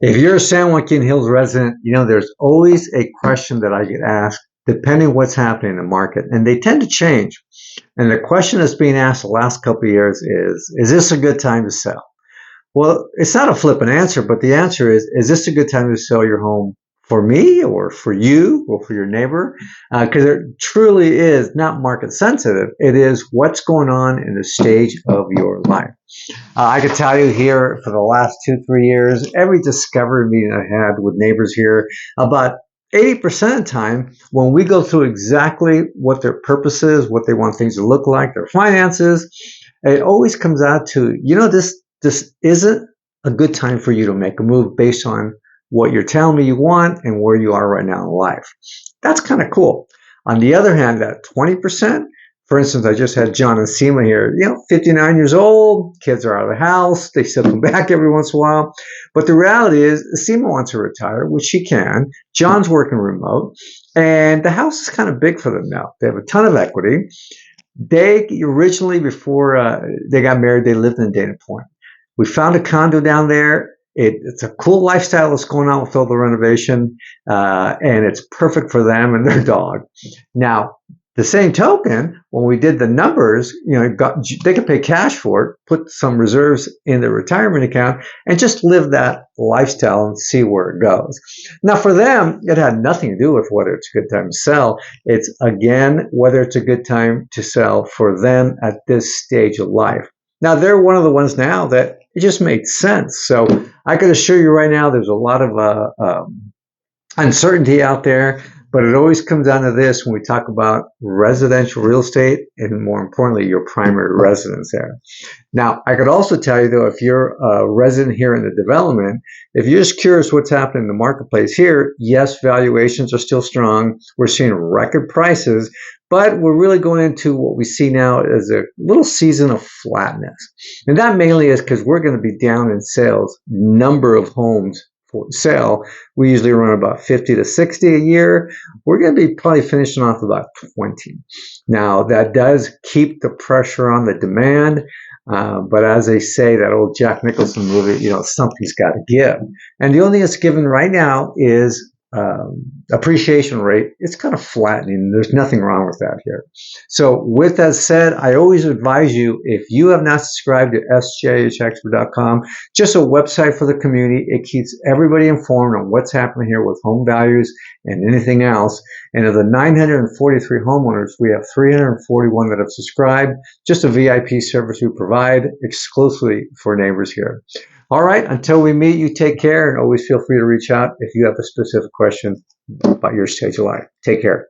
If you're a San Joaquin Hills resident, there's always a question that I get asked depending what's happening in the market, and they tend to change. And the question that's being asked the last couple of years is this a good time to sell? Well, it's not a flippant answer, but the answer is this a good time to sell your home for me or for you or for your neighbor? Because it truly is not market sensitive. It is what's going on in the stage of your life. I could tell you here for the last 2-3 years, every discovery meeting I had with neighbors here, about 80% of the time, when we go through exactly what their purpose is, what they want things to look like, their finances, it always comes out to, this isn't a good time for you to make a move based on what you're telling me you want and where you are right now in life. That's kind of cool. On the other hand, that 20%, for instance, I just had John and Sima here, 59 years old, kids are out of the house, they still come back every once in a while. But the reality is, Sima wants to retire, which she can. John's working remote, and the house is kind of big for them now. They have a ton of equity. They originally, before they got married, they lived in Dana Point. We found a condo down there. It's a cool lifestyle that's going on with all the renovation, and it's perfect for them and their dog. Now, the same token, when we did the numbers, they could pay cash for it, put some reserves in their retirement account, and just live that lifestyle and see where it goes. Now, for them, it had nothing to do with whether it's a good time to sell. It's, again, whether it's a good time to sell for them at this stage of life. Now, they're one of the ones now that it just made sense. So I can assure you right now, there's a lot of uncertainty out there. But it always comes down to this when we talk about residential real estate and, more importantly, your primary residence there. Now, I could also tell you, though, if you're a resident here in the development, if you're just curious what's happening in the marketplace here, yes, valuations are still strong. We're seeing record prices, but we're really going into what we see now as a little season of flatness. And that mainly is because we're going to be down in sales, number of homes for sale. We usually run about 50 to 60 a year. We're going to be probably finishing off about 20. Now, that does keep the pressure on the demand. But as they say, that old Jack Nicholson movie, something's got to give. And the only thing that's given right now is appreciation rate. It's kind of flattening. There's nothing wrong with that here. So with that said, I always advise you, if you have not subscribed to sjhexpert.com, just a website for the community. It keeps everybody informed on what's happening here with home values and anything else. And of the 943 homeowners, we have 341 that have subscribed. Just a VIP service we provide exclusively for neighbors here. All right, until we meet, you take care, and always feel free to reach out if you have a specific question about your stage of life. Take care.